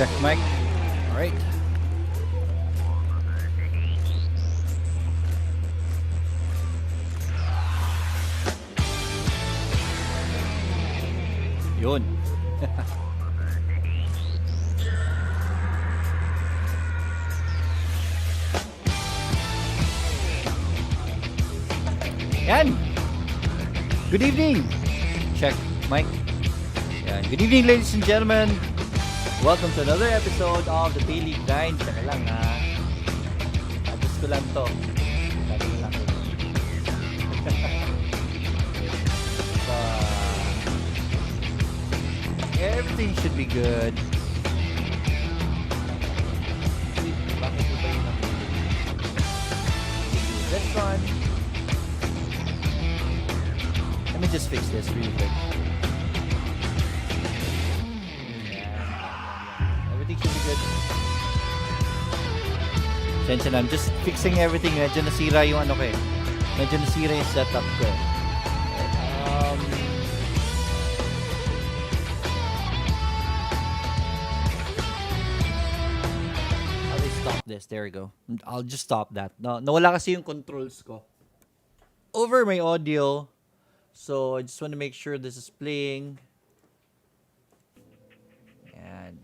Check mic. All right. Yun. Yan. Good evening. Check mic. Yan. Good evening, ladies and gentlemen. Welcome to another episode of the Daily Grind. Tsaka lang ha. Adjust ko lang to. Sabi ko lang. Everything should be good. Bakit ba yun ang let's run. Let me just fix this really quick. Everything should be good. Attention, I'm just fixing everything. Medyo nasira yung ano ko eh. Medyo nasira yung setup ko eh. This. There we go. I'll just stop that. No, nawala kasi yung controls ko over my audio. So, I just want to make sure this is playing. Yan.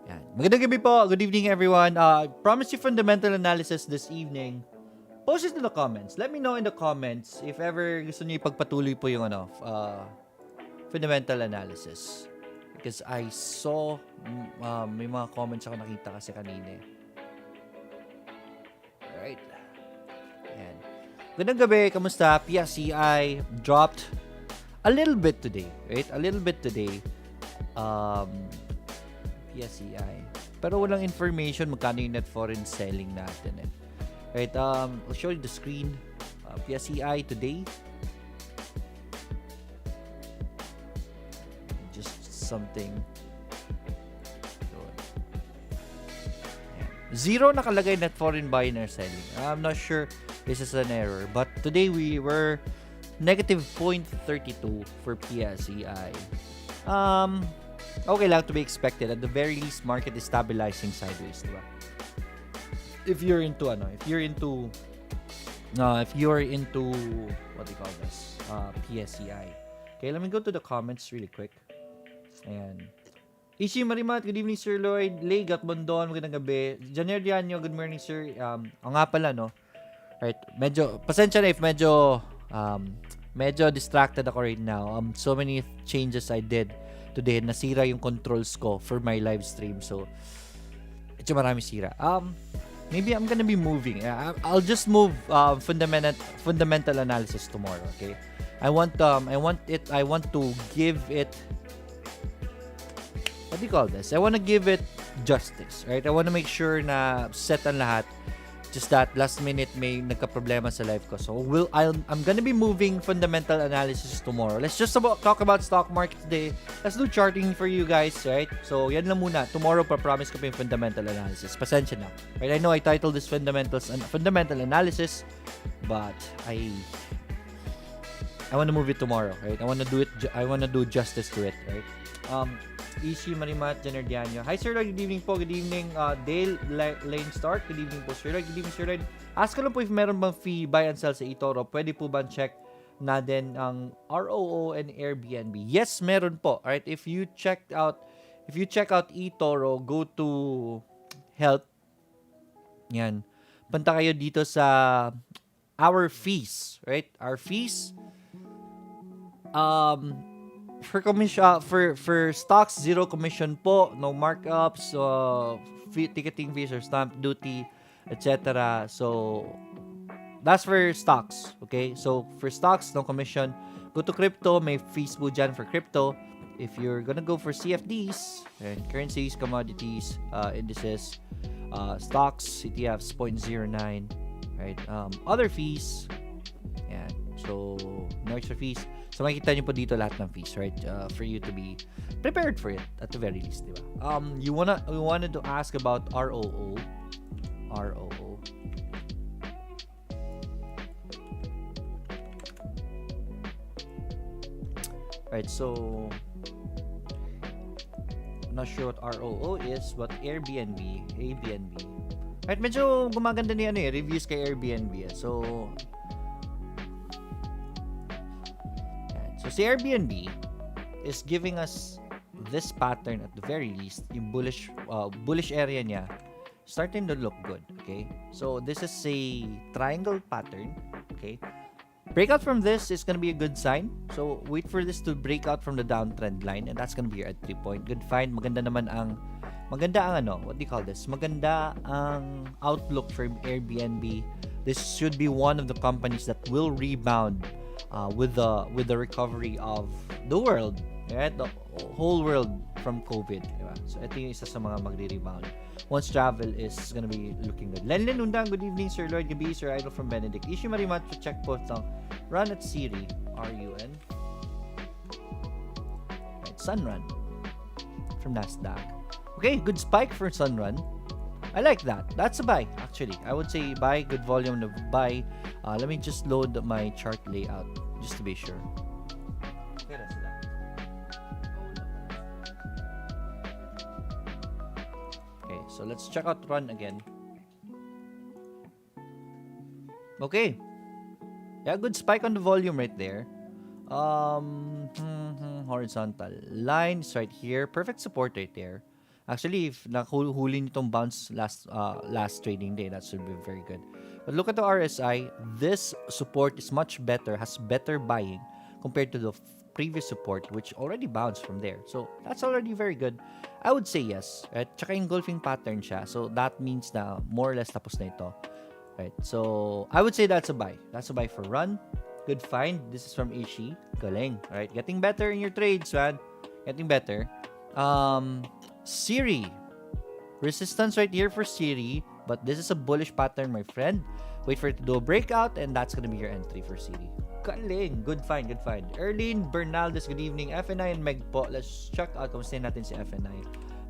Yan. Magandang gabi po. Good evening, everyone. Promise you fundamental analysis this evening. Post it in the comments. Let me know in the comments if ever gusto niyo ipagpatuloy po yung fundamental analysis. Because I saw may mga comments ako nakita kasi kanina. Alright. Ayan. Gandang gabi. Kamusta? PSCI dropped a little bit today. Right? A little bit today. PSCI. Pero walang information magkano yung net foreign selling natin. Right? I'll show you the screen. PSCI today. Something. Zero nakalagay net foreign buying or selling. I'm not sure this is an error. But today we were negative 0.32 for PSEI. Okay lang to be expected. At the very least, market is stabilizing sideways, diba? If you're into what do you call this? PSEI. Okay, let me go to the comments really quick. Ayan. Ishi Marimat, good evening, Sir Lloyd. Legat Bondon, magandang gabi. Janer Dianyo, good morning, sir. Nga pala, no? Right, pasensya na if medyo distracted ako right now. So many changes I did today. Nasira yung controls ko for my live stream. So, medyo marami sira. Maybe I'm gonna be moving. I'll just move fundamental analysis tomorrow, okay? I want to give it, what do you call this? I want to give it justice, right? I want to make sure na set ang lahat. Just that last minute may nagka-problema sa live ko. So I'm gonna be moving fundamental analysis tomorrow. Let's just talk about stock market today. Let's do charting for you guys, right? So yan lang muna. Tomorrow pa-promise ko pa yung fundamental analysis. Pasensya na. Right? I know I titled this fundamental analysis, but I want to move it tomorrow, right? I want to do justice to it, right? Ishi Marimat Janerdiano. Hi Sir Lloyd, good evening po. Good evening Dale Lane Stark. Good evening po Sir Lloyd. Good evening Sir Lloyd. Ask ko lang po if meron bang fee buy and sell sa eToro. Pwede po ba check na din ang ROO and Airbnb? Yes, meron po. Alright, if you check out eToro, go to Health. Yan. Punta kayo dito sa our fees, right? Our fees. For commission, for stocks, zero commission po, no markups, ticketing fees or stamp duty, etc. So that's for stocks, okay? So for stocks, no commission. Go to crypto, may fees po dyan for crypto. If you're gonna go for CFDs, right, currencies, commodities, indices, stocks, ETFs, 0.09, right? Other fees, yan. So no extra fees. So, makikita nyo po dito lahat ng fees, right? For you to be prepared for it, at the very least, di ba? We wanted to ask about ROO. Right, so not sure what ROO is, but Airbnb. Right, medyo gumaganda ni reviews kay Airbnb. So si Airbnb is giving us this pattern at the very least, yung bullish area niya starting to look good, okay? So this is a triangle pattern, okay? Breakout from this is gonna be a good sign. So wait for this to break out from the downtrend line, and that's gonna be your entry point. Good find. Maganda ang what do you call this? Maganda ang outlook for Airbnb. This should be one of the companies that will rebound with the recovery of the world, right? The whole world from COVID, diba? So ito yung isa sa mga magre-rebound once travel is gonna be looking good. Lenlen Undang, good evening, Sir Lloyd. Gabi, Sir Idol from Benedict. Issue Marimat to check post ng Run at Siri, RUN. Right, Sunrun from Nasdaq. Okay, good spike for Sunrun. I like that. That's a buy, actually. I would say buy, good volume of buy. Let me just load my chart layout just to be sure. Okay, so let's check out Run again. Okay. Yeah, good spike on the volume right there. Horizontal line is right here. Perfect support right there. Actually, if nahuli nitong bounce last trading day, that should be very good. But look at the RSI. This support is much better, has better buying compared to the previous support, which already bounced from there. So that's already very good. I would say yes. Right? Tsaka engulfing pattern siya. So that means na more or less tapos na ito. Right? So I would say that's a buy. That's a buy for Run. Good find. This is from Ishi. Galing. Right? Getting better in your trades, man. Getting better. Siri. Resistance right here for Siri. But this is a bullish pattern, my friend. Wait for it to do a breakout, and that's gonna be your entry for Siri. Galing. Good find, good find. Erlene Bernaldez, good evening. FNI and Meg po. Let's check out. Kamusta natin si FNI.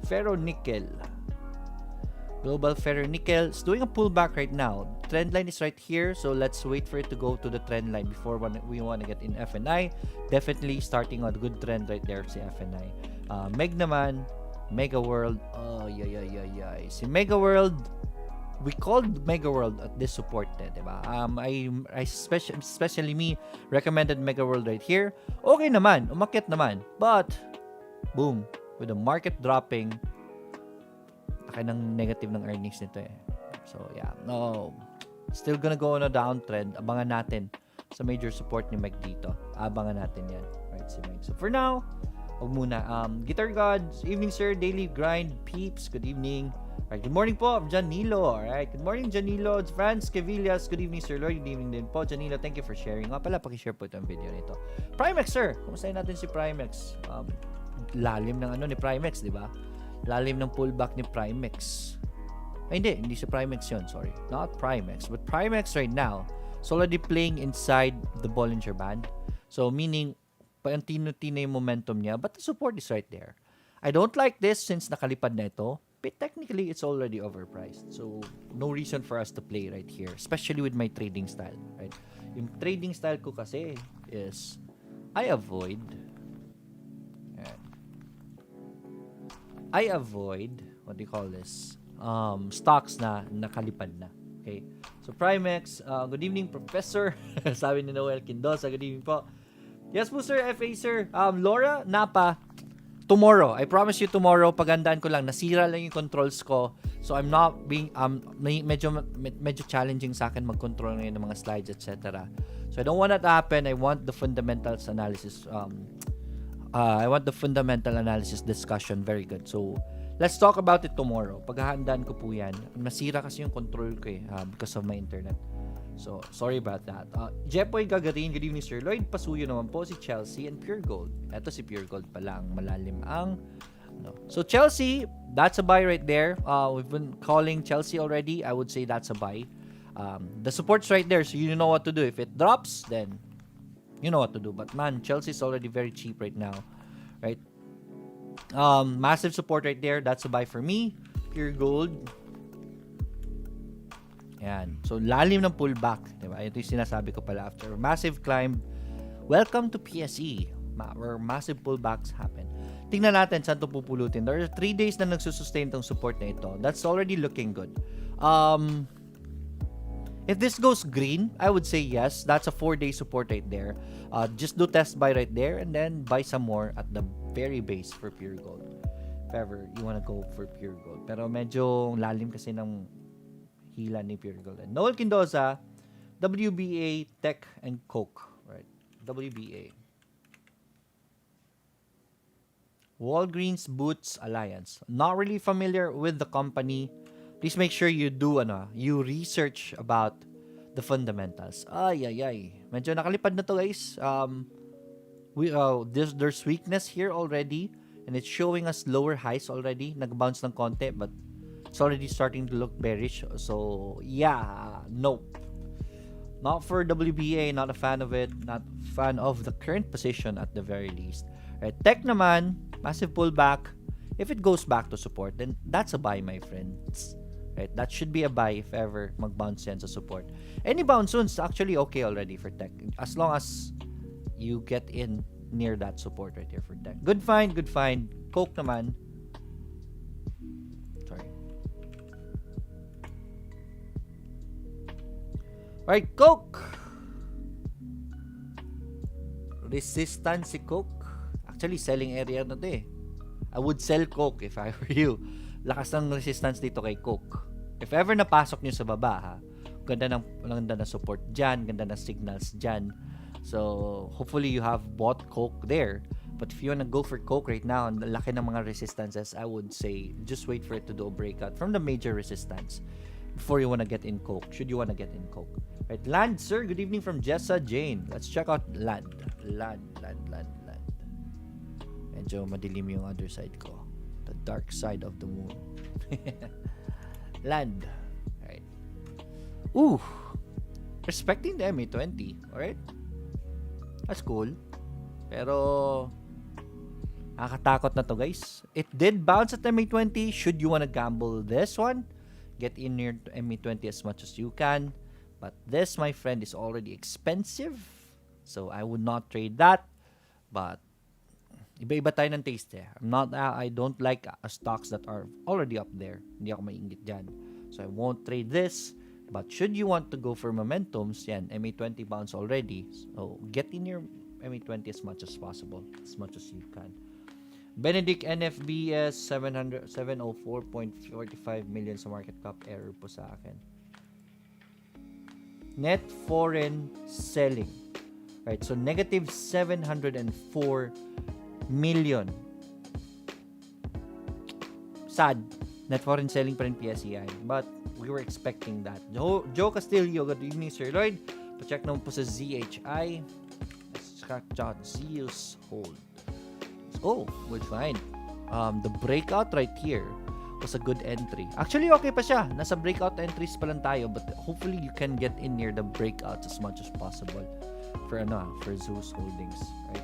Ferro-nickel. Global Ferro-nickel is doing a pullback right now. Trend line is right here, so let's wait for it to go to the trend line before we want to get in FNI. Definitely starting on a good trend right there si FNI. Meg naman, Mega World. Oh, yeah. Si Mega World, we called Mega World at this support, diba? I especially me recommended Mega World right here. Okay naman, umakyat naman. But boom, with the market dropping, laki ng negative ng earnings nito eh. So yeah, no. Still gonna go on a downtrend. Abangan natin sa major support ni Meg dito. Abangan natin yan. Right, si Meg. So for now, huwag muna. Guitar Gods, evening sir, daily grind peeps, good evening. Alright, good morning po, Janilo. Alright, good morning Janilo. Franz Cavillas, good evening Sir Lloyd, good evening din po. Janilo, thank you for sharing. Nga pala, pakishare po itong video nito. Primex sir, kumustahin natin si Primex? Lalim ng ni Primex, di ba? Lalim ng pullback ni Primex. Ay, hindi si Primex yun, sorry. Not Primex, but Primex right now is already playing inside the Bollinger Band. So, meaning, paantino-tino yung momentum niya, but the support is right there. I don't like this since nakalipad na ito, but technically, it's already overpriced. So, no reason for us to play right here, especially with my trading style, right? Yung trading style ko kasi is, I avoid, what do you call this? Stocks na nakalipad na. Okay? So, Primex, good evening, Professor. Sabi ni Noel Quindosa, good evening po. Yes po, sir, FA, sir. Laura Napa, tomorrow. I promise you tomorrow, pagandaan ko lang, nasira lang yung controls ko. So, I'm not being, medyo challenging sa akin mag-control ngayon ng mga slides, etc. So, I don't want that to happen. I want the fundamentals analysis, I want the fundamental analysis discussion. Very good. So, let's talk about it tomorrow. Paghahandaan ko po yan. Nasira kasi yung control ko because of my internet. So, sorry about that. Jepoy Gagarin, good evening Sir Lloyd. Pasuyo naman po si Chelsea and Pure Gold. Eto si Pure Gold pala ang malalim ang So, Chelsea, that's a buy right there. We've been calling Chelsea already. I would say that's a buy. The support's right there, so you know what to do. If it drops, then you know what to do. But man, Chelsea is already very cheap right now, right? Massive support right there. That's a buy for me. Pure Gold. Yan. So, lalim ng pullback. Diba? Ito yung sinasabi ko pala. After massive climb, welcome to PSE, where massive pullbacks happen. tingnan natin saan ito pupulutin. There are 3 days na nagsusustain tong support na ito. That's already looking good. If this goes green, I would say yes. That's a 4-day support right there. Just do test buy right there and then buy some more at the very base for pure gold. If ever you wanna go for pure gold. Pero medyo lalim kasi ng hila ni pure gold. And Noel Quindoza, WBA, Tech, and Coke. Right? WBA. Walgreens Boots Alliance. Not really familiar with the company. Please make sure you do you research about the fundamentals. Medyo nakalipad na to, guys. There's weakness here already and it's showing us lower highs already. Nag-bounce ng konti but it's already starting to look bearish. So, yeah, nope. Not for WBA, not a fan of it, not a fan of the current position at the very least. Right, Tech naman, massive pullback. If it goes back to support, then that's a buy, my friends. Right? That should be a buy if ever mag-bounce yan sa support. Any bounce soon is actually okay already for Tech. As long as you get in near that support right here for Tech. Good find, good find. Coke naman. Sorry. Alright, Coke. Resistance si Coke. Actually, selling area na to eh. I would sell Coke if I were you. Lakas ng resistance dito kay Coke. If ever napasok nyo sa baba, ha, ganda ng support dyan, ganda ng signals dyan. So, hopefully you have bought Coke there. But if you wanna go for Coke right now, ang laki ng mga resistances, I would say just wait for it to do a breakout from the major resistance before you wanna get in Coke, should you wanna get in Coke. Right, Land, sir, good evening from Jessa Jane. Let's check out Land. Medyo madilim yung other side ko. The dark side of the moon. Land. Alright. Ooh. Respecting the MA20. Alright. That's cool. Pero nakakatakot na to, guys. It did bounce at MA20. Should you wanna gamble this one, get in near MA20 as much as you can. But this, my friend, is already expensive. So I would not trade that. But iba-iba tayo ng taste eh. I don't like stocks that are already up there. Hindi ako mainggit dyan. So I won't trade this. But should you want to go for momentums, yan, MA20 bounce already. So get in your MA20 as much as possible. As much as you can. Benedict NFBS 704.45 million sa market cap. Error po sa akin. Net foreign selling. Right, so negative 704 million. Sad. Net foreign selling pa rin PSEI. But we were expecting that. Joe Castillo, good evening, Sir Lloyd. Pa-check naman po sa ZHI. Let's check out Zeus Hold. Oh, good find. The breakout right here was a good entry. Actually, okay pa siya. Nasa breakout entries pa lang tayo. But hopefully, you can get in near the breakouts as much as possible. For Zeus Holdings. Right?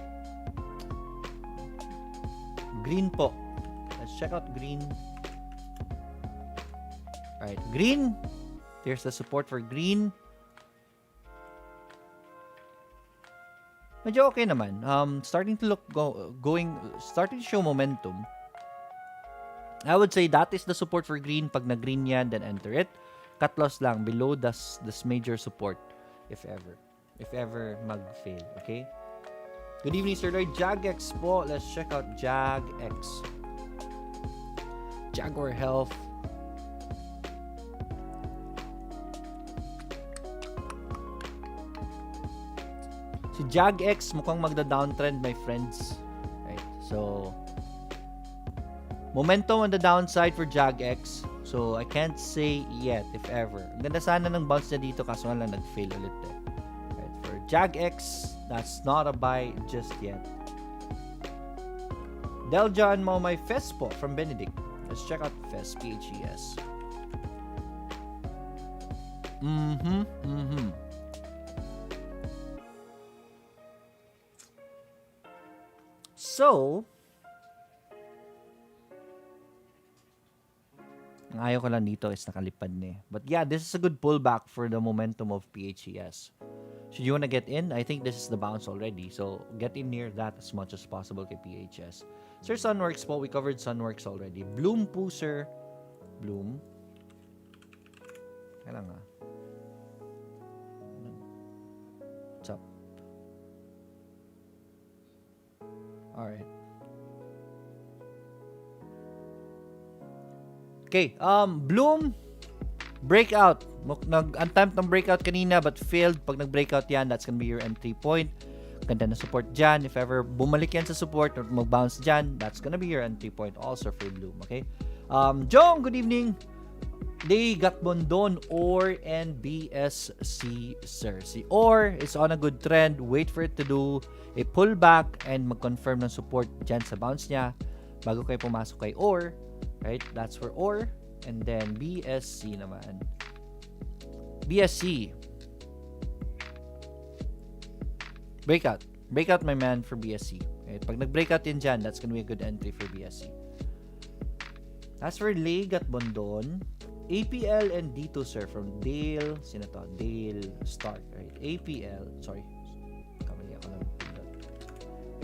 Green po. Let's check out green. Alright, green. Here's the support for green. Medyo okay naman. Starting to look starting to show momentum. I would say that is the support for green. Pag na-green yan, then enter it. Cut loss lang below this major support, if ever mag-fail. Okay? Good evening, Sir Lloyd. JAGX po. Let's check out JAGX. Jaguar Health. Si JAGX mukhang magda-downtrend, my friends. Right? So, momentum on the downside for JAGX. So, I can't say yet, if ever. Ang ganda sana ng bounce niya dito, kaso nga lang nag-fail ulit eh. Right? For JAGX, that's not a buy just yet. Delja and my FES po from Benedict. Let's check out FES, PHES. So, ang ayaw ko lang dito is nakalipad na eh. But yeah, this is a good pullback for the momentum of PHES. Should you want to get in? I think this is the bounce already. So, get in near that as much as possible kay PHS. Sir, Sunworks po. We covered Sunworks already. Bloom po, sir. Bloom. Kailan nga? What's up? Alright. Okay. Bloom. Breakout. Nag-attempt ng breakout kanina but failed. Pag nag-breakout yan, that's gonna be your entry point. Ganda na support dyan. If ever bumalik yan sa support or mag-bounce dyan, that's gonna be your entry point also for Bloom. Okay? Jong, good evening. They got Bondon, 𝑒𝑢𝑟, and BSC, sir. Si 𝑒𝑢𝑟 is on a good trend. Wait for it to do a pullback and mag-confirm ng support dyan sa bounce niya bago kayo pumasok kay 𝑒𝑢𝑟. Right? That's for 𝑒𝑢𝑟. And then BSC naman. BSC. Breakout. Breakout, my man, for BSC. Right? Pag nag-breakout din dyan, that's gonna be a good entry for BSC. As for Lay got Bondon, APL and D2, sir, from Dale, sino to? Dale Stark, right? APL, sorry. Kamali ako lang.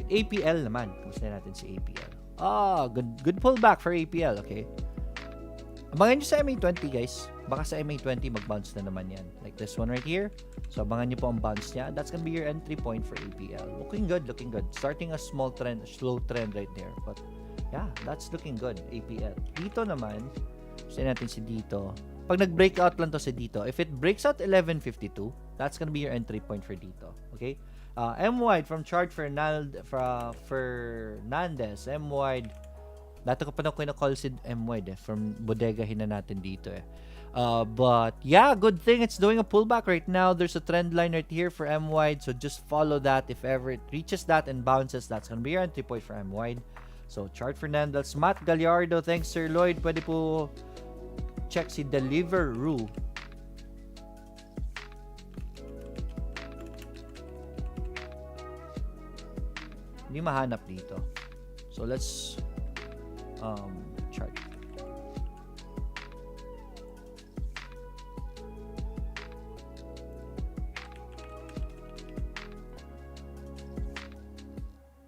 APL naman. Kamusta natin si APL? Good pullback for APL, okay? Abangan nyo sa MA20, guys. Baka sa MA20, mag-bounce na naman yan. Like this one right here. So, abangan nyo po ang bounce niya. That's gonna be your entry point for APL. Looking good, looking good. Starting a small trend, a slow trend right there. But, yeah, that's looking good, APL. Dito naman, say natin si Dito. Pag nag-breakout lang to si Dito, if it breaks out 1152, that's gonna be your entry point for Dito. Okay? M-Wide from Chart Fernandez. M-Wide. Dati ko pa na call si M-Wide from bodega hina natin dito eh. But yeah, good thing it's doing a pullback right now. There's a trend line right here for M-Wide. So just follow that. If ever it reaches that and bounces, that's gonna be your entry point for M-Wide. So Chart Fernandez. Matt Gallardo. Thanks, Sir Lloyd. Pwede po check si Deliveroo. Hindi mahanap dito. So let's chart.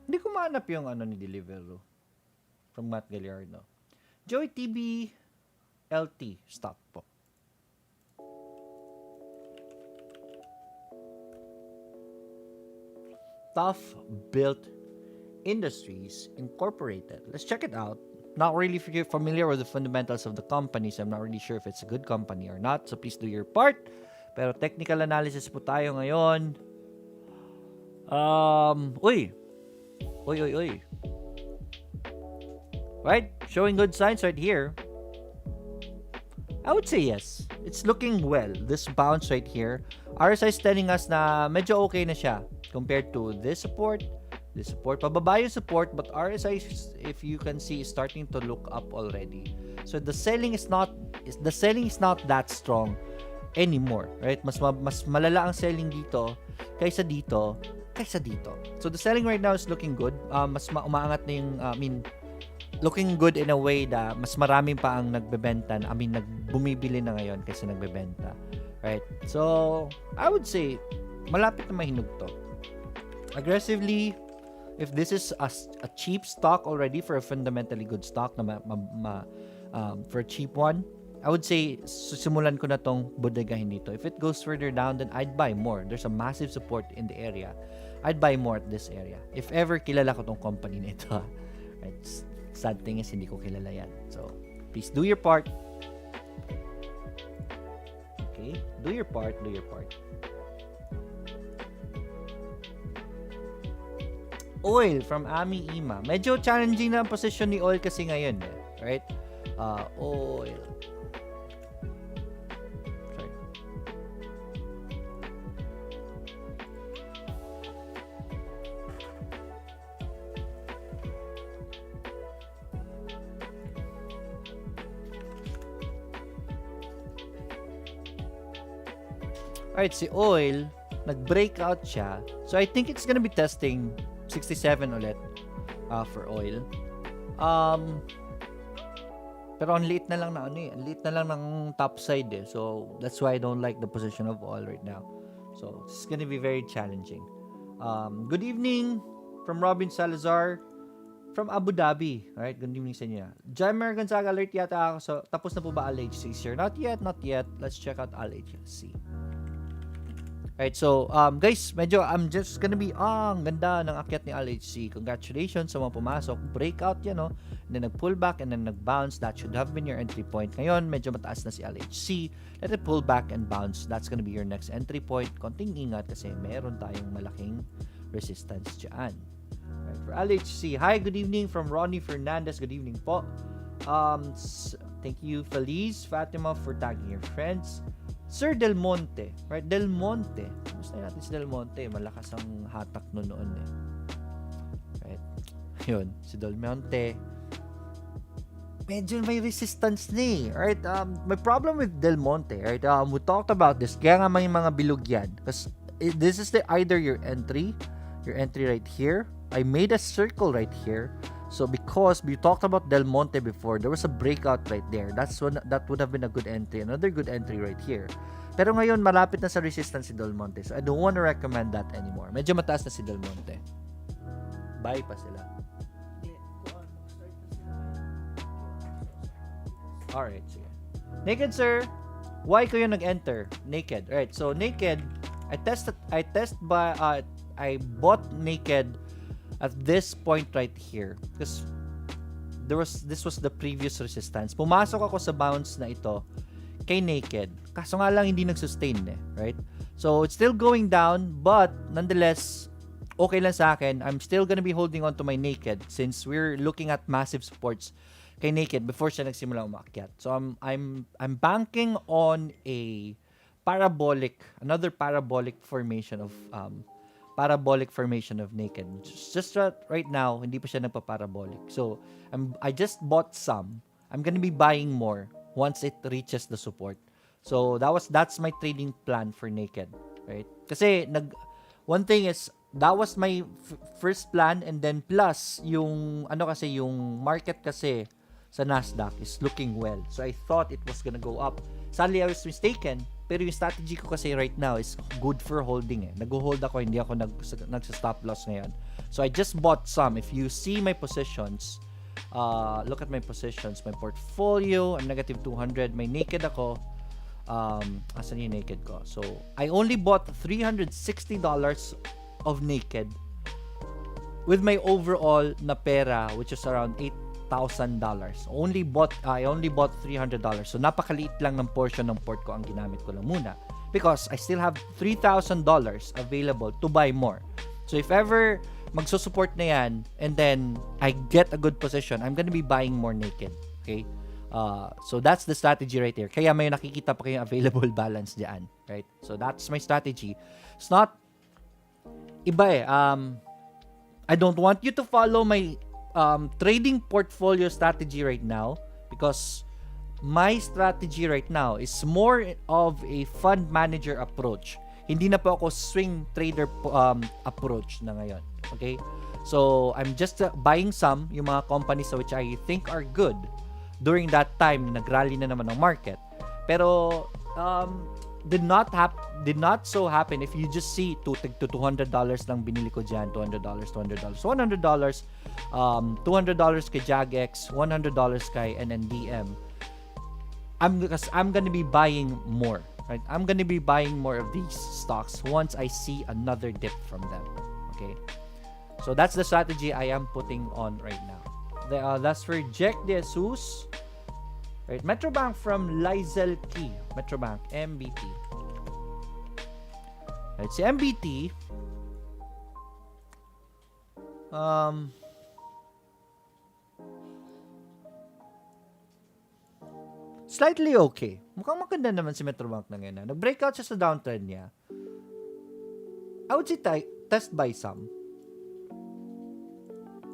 Hindi ko mahanap yung ni Deliveroo from Matt Gallardo. Joy TB LT stock po. Tough Built Industries Incorporated. Let's check it out. Not really familiar with the fundamentals of the company, so I'm not really sure if it's a good company or not. So please do your part. Pero technical analysis po tayo ngayon. Uy. Right? Showing good signs right here. I would say yes. It's looking well. This bounce right here. RSI is telling us na medyo okay na siya compared to this support. This support, pababa yung support, but RSI, if you can see, is starting to look up already. So the selling is not that strong anymore, right? Mas malala ang selling dito kaysa dito. So the selling right now is looking good. Mas umaangat na yung looking good in a way na mas marami pa ang nagbebenta, bumibili na ngayon kaysa nagbebenta, right? So I would say malapit na mahinog to. Aggressively, if this is a cheap stock already for a fundamentally good stock na for a cheap one, I would say simulan ko na tong bodegahin dito. If it goes further down, then I'd buy more. There's a massive support in the area. I'd buy more at this area. If ever kilala ko tong company nito. Right? Sad thing is hindi ko kilala yan. So, please do your part. Okay? Do your part. Oil from Ami Ima. Medyo challenging na ang position ni Oil kasi ngayon eh. Right? Oil. Sorry. Alright, si Oil, nag-breakout siya. So, I think it's gonna be testing 67 ulit for Oil. Pero ang liit na lang na ang liit na lang ng top side eh. So that's why I don't like the position of Oil right now. So, it's gonna be very challenging. Good evening from Robin Salazar from Abu Dhabi. Alright, good evening sa inyo. Jammer Gonzaga, alert yata ako. So, tapos na po ba 𝐿HC, sir? Not yet, not yet. Let's check out 𝐿HC. Alright, so, guys, medyo, I'm just gonna be, ang ganda ng akyat ni 𝐿HC. Congratulations sa mga pumasok. Breakout yan, no? And then nag-pull back and then nag-bounce. That should have been your entry point. Ngayon, medyo mataas na si 𝐿HC. Let it pull back and bounce. That's gonna be your next entry point. Konting ingat kasi meron tayong malaking resistance dyan. Right, for 𝐿HC, hi, good evening from Ronnie Fernandez. Good evening po. Thank you, Feliz, Fatima, for tagging your friends. Sir Del Monte, right? Del Monte. Gusto natin si Del Monte. Malakas ang hatak noon eh. Right? Yun, si Del Monte. Medyo may resistance na eh. Right? My problem with Del Monte, right? We talked about this. Kaya nga may mga bilog yan. Because this is either your entry right here. I made a circle right here. So because we talked about Del Monte before, there was a breakout right there. That would have been a good entry. Another good entry right here. Pero ngayon, malapit na sa resistance si Del Monte. So I don't want to recommend that anymore. Medyo mataas na si Del Monte. Buy pa sila. Alright, sige. Naked, sir. Why kayo nag-enter? Naked. Alright, so Naked, I bought Naked at this point right here because this was the previous resistance. Pumasok ako sa bounce na ito kay Naked. Kaso nga lang hindi nag-sustain eh, right? So it's still going down, but nonetheless okay lang sa akin. I'm still gonna be holding on to my Naked since we're looking at massive supports kay Naked before siya nagsimula umakyat. So I'm banking on another parabolic formation of Naked. Just right now, hindi pa siya nagpa-parabolic. So, I just bought some. I'm gonna be buying more once it reaches the support. So, that's my trading plan for Naked, right? Kasi one thing is that was my first plan, and then plus yung market kasi sa Nasdaq is looking well. So, I thought it was gonna go up. Sadly, I was mistaken. Pero yung strategy ko kasi right now is good for holding eh. Nag-hold ako, hindi ako nagsa-stop loss ngayon. So I just bought some. If you see my positions, look at my positions, my portfolio, I'm negative 200. May Naked ako. Asan yung Naked ko? So I only bought $360 of Naked with my overall na pera, which is around $8,000. I only bought $300. So napakaliit lang ng portion ng port ko ang ginamit ko lang muna because I still have $3,000 available to buy more. So if ever magsusupport na yan and then I get a good position, I'm gonna be buying more Naked. Okay? So that's the strategy right there. Kaya may nakikita pa kayong available balance diyan, right? So that's my strategy. It's not iba eh. I don't want you to follow my trading portfolio strategy right now because my strategy right now is more of a fund manager approach. Hindi na po ako swing trader approach na ngayon. Okay? So, I'm just buying yung mga companies which I think are good during that time nag-rally na naman ang market. Pero, did not so happen if you just see $200 lang binili ko dyan, $200, $100, $200 kay JAGX, $100 kay NNDM. I'm gonna be buying more, right? I'm gonna be buying more of these stocks once I see another dip from them. Okay, so that's the strategy I am putting on right now. That's for Jack De Jesus. Right, Metrobank from Lizel Key. Metrobank, MBT. Right, si MBT, slightly okay. Mukhang maganda naman si Metrobank na ngayon. Nag-breakout siya sa downtrend niya. I would say test buy some.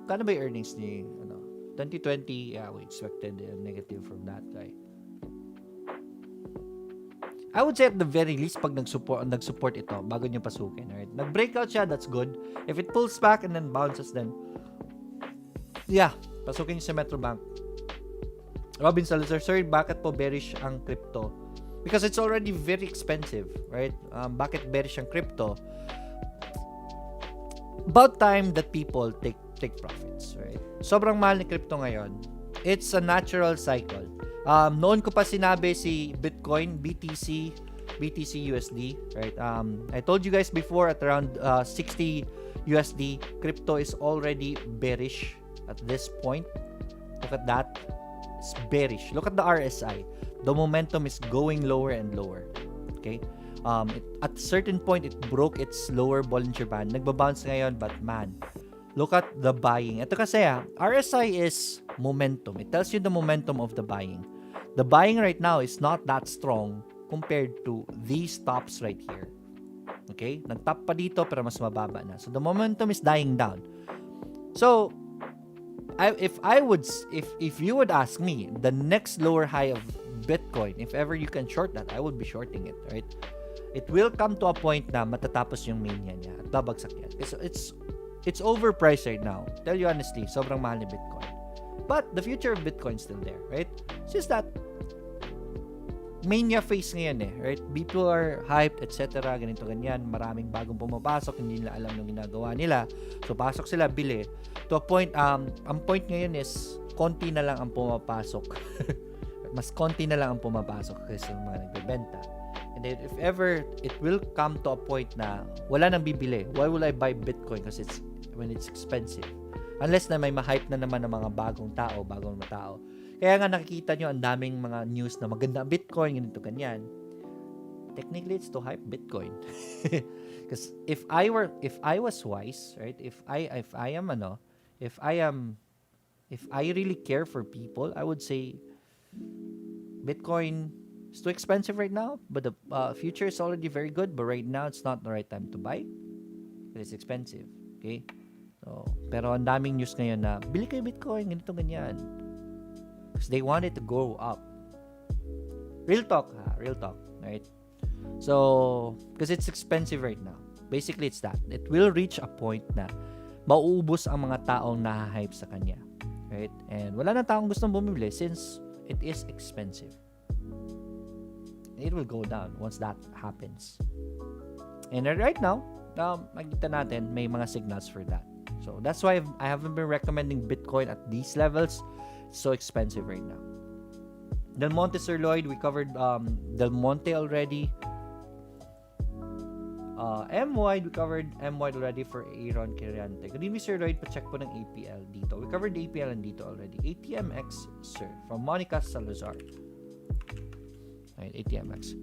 Kano ba yung earnings ni 2020? Yeah, we expected a negative from that guy. I would say at the very least pag nag-support ito bago niyo pasukin. Right? Nag-breakout siya, that's good. If it pulls back and then bounces, then yeah, pasukin niyo sa Metrobank. Robin Salazar, sir, bakit po bearish ang crypto? Because it's already very expensive, right? Bakit bearish ang crypto? About time that people take profits, right? Sobrang mahal ni crypto ngayon. It's a natural cycle. Noon ko pa sinabi si Bitcoin, BTC USD, right? I told you guys before at around 60 USD, crypto is already bearish at this point. Look at that. It's bearish. Look at the RSI. The momentum is going lower and lower. Okay? At a certain point, it broke its lower Bollinger Band. Nagbabounce ngayon, but man, look at the buying. Ito kasi RSI is momentum. It tells you the momentum of the buying. The buying right now is not that strong compared to these tops right here. Okay? Nag-top pa dito pero mas mababa na. So the momentum is dying down. So if you would ask me, the next lower high of Bitcoin, if ever you can short that, I would be shorting it, right? It will come to a point na matatapos yung mania niya at babagsak yan. It's overpriced right now. Tell you honestly, sobrang mahal ni Bitcoin. But the future of Bitcoin is still there, right? It's just that mania phase ngayon right? People are hyped, etc. Ganito, ganyan. Maraming bagong pumapasok, hindi nila alam yung ginagawa nila. So, pasok sila, bili. To a point, ang point ngayon is, konti na lang ang pumapasok. Mas konti na lang ang pumapasok kasi yung mga nagbebenta. And then, if ever, it will come to a point na wala nang bibili. Why will I buy Bitcoin? Kasi when it's expensive. Unless na may ma-hype na naman ng mga bagong tao. Kaya nga nakikita nyo ang daming mga news na maganda ang Bitcoin, ganito, ganyan. Technically, it's to hype Bitcoin. Because if I was wise, right? If I really care for people, I would say Bitcoin is too expensive right now, but the future is already very good. But right now, it's not the right time to buy. It's expensive. Okay? So, pero ang daming news ngayon na bili kayo Bitcoin, ganito, ganyan. Because they want it to go up. Real talk, right? So, because it's expensive right now. Basically, it's that. It will reach a point na mauubos ang mga taong nahahype sa kanya. Right? And wala na taong gustong bumibili since it is expensive. It will go down once that happens. And right now, makikita natin may mga signals for that. So, that's why I haven't been recommending Bitcoin at these levels. It's so expensive right now. Del Monte, Sir Lloyd, we covered Del Monte already. M-Wide, we covered M-Wide already for Aaron Quirante. Good evening, Sir Lloyd. Pa-check po ng APL dito. We covered the APL and dito already. ATMX, sir. From Monica Salazar. Right, ATMX.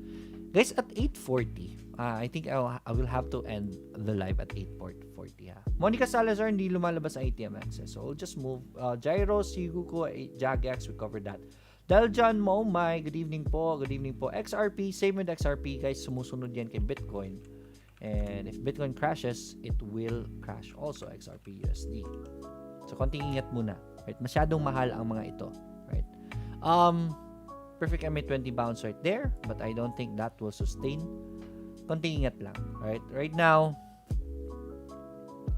Guys, at 8:40, I think I will have to end the live at 8:40. Monica Salazar, hindi lumalabas ang ATMX. So, we'll just move. Gyros, Higuko, Jagex, we covered that. Daljan Momay, good evening po. Good evening po. XRP, same with XRP. Guys, sumusunod yan kay Bitcoin. And if Bitcoin crashes, it will crash also XRP USD. So, konting ingat muna. Right? Masyadong mahal ang mga ito. Right? Perfect MA20 bounce right there, but I don't think that will sustain. Konting ingat lang. Right? Right now,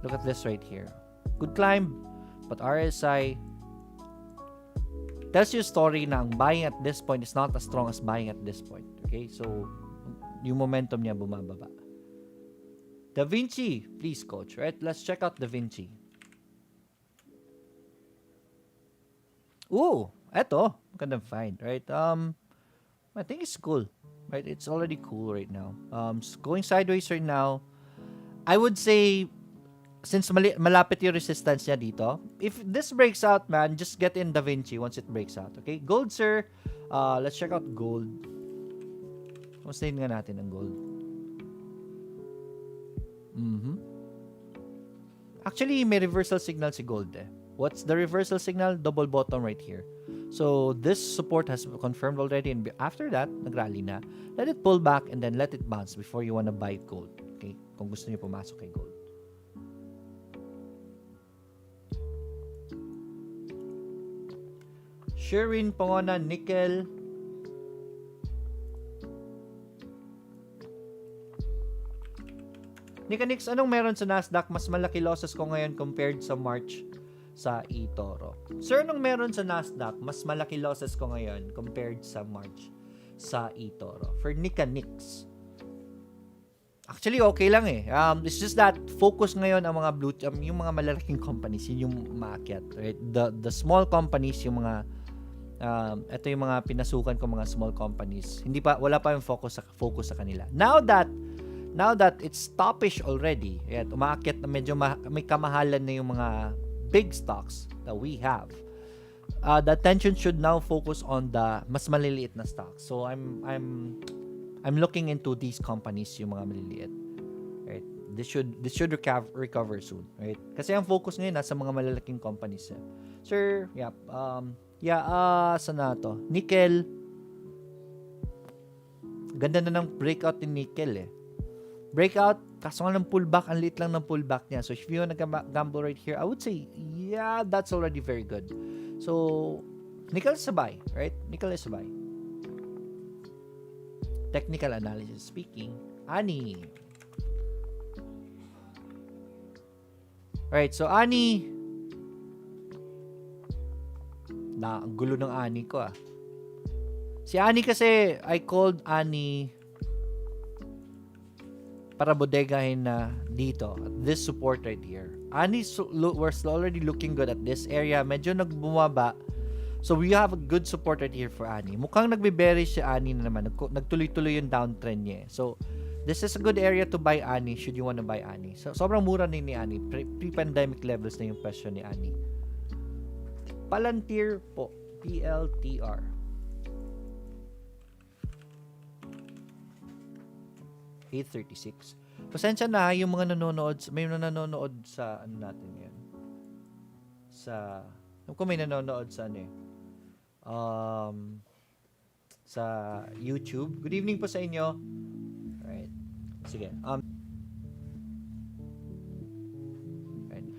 look at this right here. Good climb, but RSI tells you a story na ang buying at this point is not as strong as buying at this point. Okay? So, yung momentum niya bumababa. Da Vinci, please, coach. Right? Let's check out Da Vinci. Ooh, eto. Magandang find, right? I think it's cool. Right? It's already cool right now. Going sideways right now. I would say, since malapit yung resistance niya dito, if this breaks out, man, just get in Da Vinci once it breaks out. Okay? Gold, sir. Let's check out gold. Mustahin nga natin ang gold. Actually, may reversal signal si gold eh. What's the reversal signal? Double bottom right here. So, this support has confirmed already, and after that, nagrally na. Let it pull back and then let it bounce before you wanna buy gold. Okay? Kung gusto niyo pumasok kay gold. Sherwin Pongona, nickel. Nikanix, anong meron sa Nasdaq? Mas malaki losses ko ngayon compared sa March sa eToro. Sir, anong meron sa Nasdaq? Mas malaki losses ko ngayon compared sa March. sa eToro. For Nika-Nix. Actually, okay lang eh. It's just that focus ngayon ang mga yung mga malalaking companies, yun yung maakyat. Right? The small companies, yung mga ito yung mga pinasukan ko mga small companies. Wala pa yung focus sa kanila. Now that it's toppish already, right? Umaakyat na medyo may kamahalan na yung mga big stocks that we have. The attention should now focus on the mas maliliit na stocks. So I'm looking into these companies, yung mga maliliit. Right? This should recover soon, right? Kasi ang focus ngayon nasa mga malalaking companies. Sir, yep. Saan na to? Nickel. Ganda na ng breakout ni Nickel eh. Breakout, kaso nga ng pullback, ang liit lang ng pullback niya. So if you wanna gamble right here, I would say, yeah, that's already very good. So, nickel is a buy, right? Nickel is a buy. Technical analysis speaking, Ani. Right, so Ani. Ang gulo ng Ani ko ah. Si Ani kasi, I called Ani para bodegahin na dito, at this support right here. Ani, we're already looking good at this area. Medyo nagbumaba. So, we have a good support right here for Ani. Mukhang nagbe-bearish si Ani na naman. Nagtuloy-tuloy yung downtrend niya. So, this is a good area to buy Ani should you wanna buy Ani. So, sobrang mura ni Ani. Pre-pandemic levels na yung presyo ni Ani. Palantir po. PLTR. $8.36. Pasensya na yung mga nanonood. May nanonood sa ano natin yan. Kung may nanonood sa ano eh. Sa YouTube. Good evening po sa inyo. Alright. Sige. Right.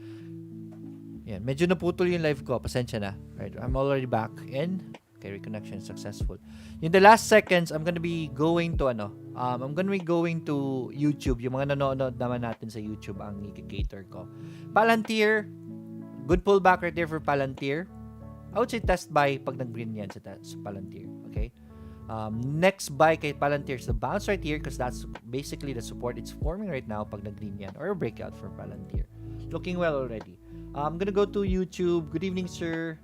Yan. Medyo naputol yung live ko. Pasensya na. Right. I'm already back in. Okay, reconnection successful. In the last seconds, I'm gonna be going to I'm gonna be going to YouTube. Yung mga nanonood naman natin sa YouTube ang i-cater ko. Palantir. Good pullback right there for Palantir. I would say test buy pag nag-green yan sa Palantir. Okay? Next buy kay Palantir is the bounce right here because that's basically the support it's forming right now pag nag-green yan or a breakout for Palantir. Looking well already. I'm gonna go to YouTube. Good evening, sir.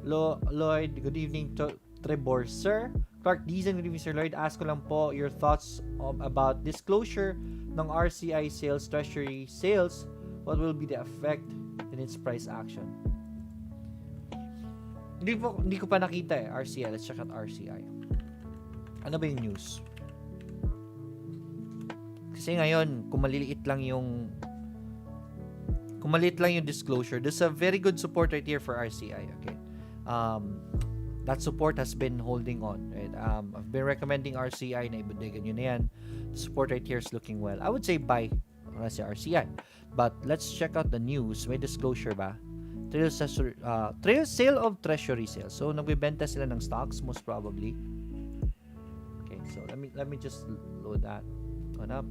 Lloyd. Good evening, Trevor, sir. Clark Dizan. Good evening, sir Lloyd. Ask ko lang po your thoughts about disclosure ng RCI sales, treasury sales. What will be the effect in its price action? Hindi ko pa nakita eh. RCI. Let's check out RCI. Ano ba yung news? Kasi ngayon, kung maliit lang yung disclosure, there's a very good support right here for RCI. Okay. That support has been holding on. Right? I've been recommending RCI na ibudegan nyo na yan. The support right here is looking well. I would say buy RCI. But let's check out the news. May disclosure ba? Trail sale of treasury sales. So nagbebenta sila ng stocks most probably. Okay, so let me just load that one up.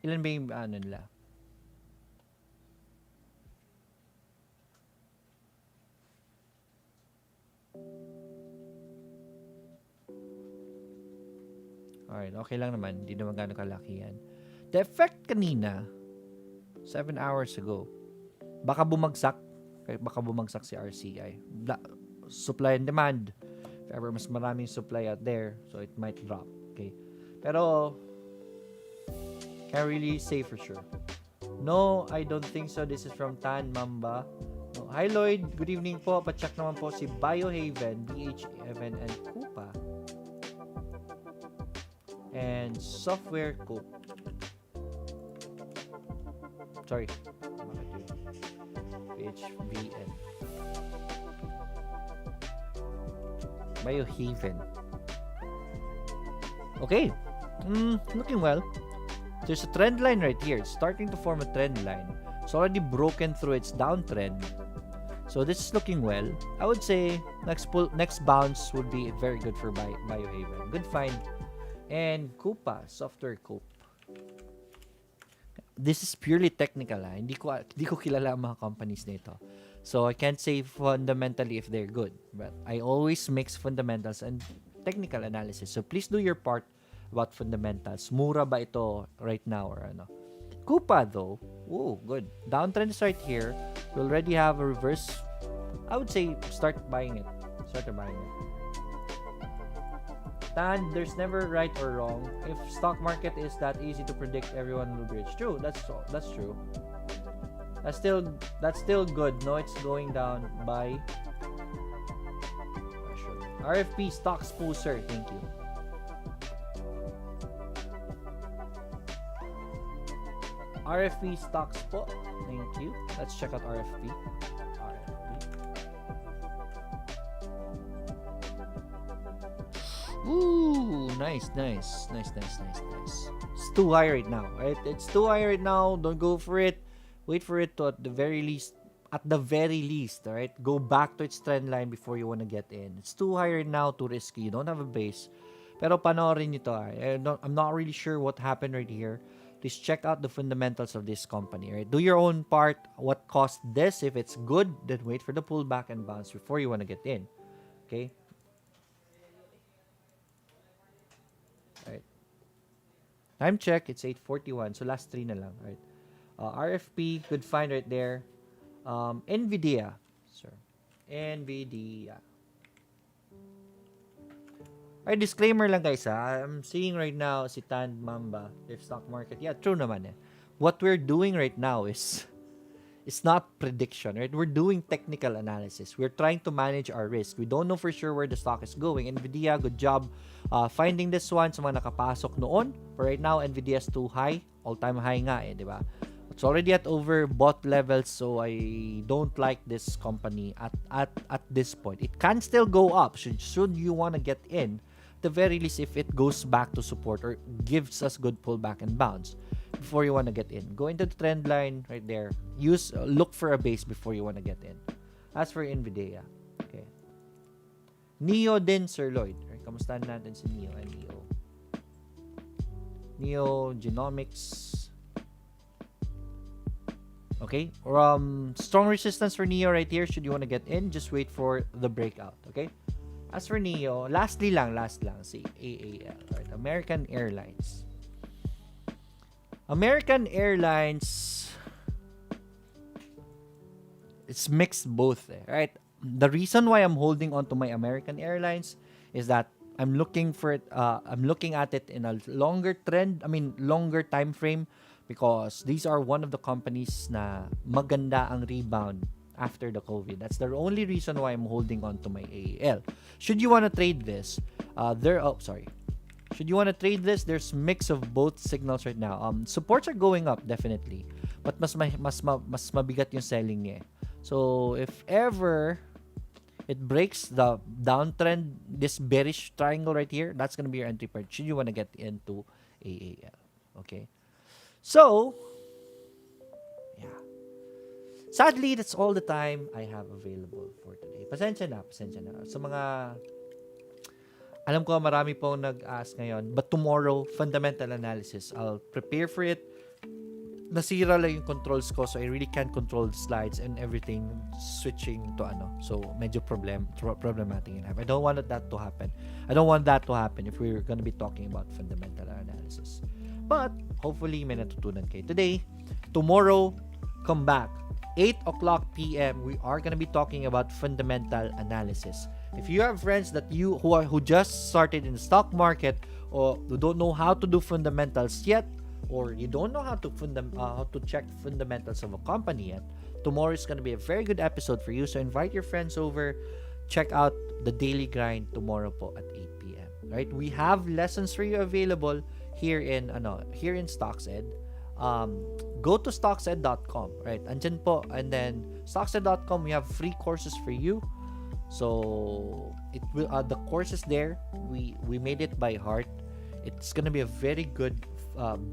Ilan ba yung ano nila? Alright, okay lang naman. Hindi naman gano'ng kalaki yan. The effect kanina, 7 hours ago, baka bumagsak si RCI. Supply and demand. If ever mas maraming supply out there, so it might drop. Okay? Pero, can't really say for sure. No, I don't think so. This is from Tan Mamba. No. Hi Lloyd, good evening po. Pa-check naman po si Biohaven, BHhaven, and Coupa. And Software Coop. Sorry. HVN. Biohaven. Okay. Looking well. There's a trend line right here. It's starting to form a trend line. It's already broken through its downtrend. So this is looking well. I would say next bounce would be very good for Biohaven. Good find. And Coupa, Software Coop. this is purely technical. Hindi ko kilala ang mga companies nito. So, I can't say fundamentally if they're good. But I always mix fundamentals and technical analysis. So, please do your part about fundamentals. Mura ba ito right now or ano? Coupa though, good. Downtrend is right here. We already have a reverse. I would say start buying it. And there's never right or wrong. If stock market is that easy to predict, everyone will be rich. True, that's true. That's still good. No, it's going down. Buy. RFP stocks poster. Thank you. RFP stocks po. Thank you. Let's check out RFP. Ooh, nice. It's too high right now, right? It's too high right now. Don't go for it. Wait for it to at the very least, all right? Go back to its trend line before you want to get in. It's too high right now, too risky. You don't have a base. Pero panoorin nyo to. I'm not really sure what happened right here. Please check out the fundamentals of this company, right? Do your own part. What caused this? If it's good, then wait for the pullback and bounce before you want to get in. Okay? Right. Time check, it's 8:41. So last 3 na lang, right? RFP, good find right there. NVIDIA, sir. NVIDIA. Ay, disclaimer lang guys ha. I'm seeing right now si Tan Mamba, if stock market. Yeah, true naman eh. What we're doing right now is it's not prediction, right? We're doing technical analysis. We're trying to manage our risk. We don't know for sure where the stock is going. NVIDIA, good job finding this one sa mga nakapasok noon. But right now, NVIDIA is too high. All-time high nga eh, di ba? It's already at overbought levels, so I don't like this company at this point. It can still go up. Should you want to get in, the very least if it goes back to support or gives us good pullback and bounce before you want to get in. Go into the trend line right there. Look for a base before you want to get in. As for NVIDIA, okay. NEO din, Sir Lloyd. Right, kamustahan natin si NEO and NEO. NEO Genomics. Okay. Strong resistance for NEO right here. Should you want to get in, just wait for the breakout. Okay. As for NEO, last lang, si AAL, right? American Airlines. American Airlines, it's mixed both, right? The reason why I'm holding on to my American Airlines is that I'm looking at it in a longer time frame, because these are one of the companies na maganda ang rebound after the COVID. That's the only reason why I'm holding on to my AAL. Should you want to trade this, should you want to trade this, there's mix of both signals right now. Supports are going up definitely, but mas mabigat yung selling niya. So if ever it breaks the downtrend, this bearish triangle right here, that's gonna be your entry point. Should you want to get into AAL? Okay. So yeah. Sadly, that's all the time I have available for today. Pasensya na. Sa mga, alam ko marami pong nag-ask ngayon, but tomorrow, fundamental analysis, I'll prepare for it. Nasira lang yung controls ko, so I really can't control the slides and everything switching to ano. So, medyo problematic in life. I don't want that to happen. I don't want that to happen if we're gonna be talking about fundamental analysis. But, hopefully, may natutunan kayo today. Tomorrow, come back. 8 o'clock p.m. we are going to be talking about fundamental analysis. If you have friends that who just started in the stock market, or who don't know how to do fundamentals yet, or you don't know how to check fundamentals of a company yet, tomorrow is going to be a very good episode for you. So invite your friends over. Check out the daily grind tomorrow po at 8 p.m. Right? We have lessons for you available here in StocksEd. Go to stocksed.com, right? Andyan po, and then stocksed.com, we have free courses for you. So it will the courses there, we made it by heart. It's gonna be a very good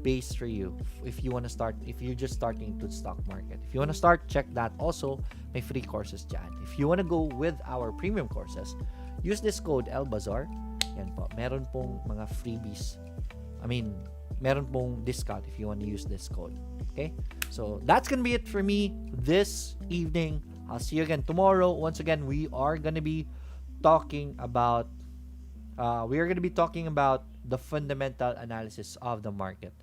base for you if you want to start, if you're just starting to the stock market. If you want to start, check that. Also, may free courses dyan. If you want to go with our premium courses, use this code LBAZAR. Yan po, meron pong mga freebies. meron pong discount if you want to use this code. Okay? So, that's gonna be it for me this evening. I'll see you again tomorrow. Once again, we are gonna be talking about the fundamental analysis of the market.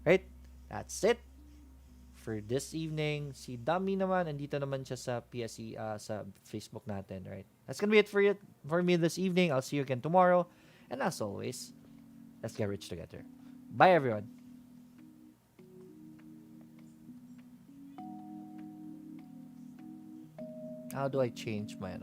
Right? That's it for this evening. Si Dami naman, andito naman siya sa PSE, sa Facebook natin, right? That's gonna be it for me this evening. I'll see you again tomorrow. And as always, let's get rich together. Bye, everyone. How do I change my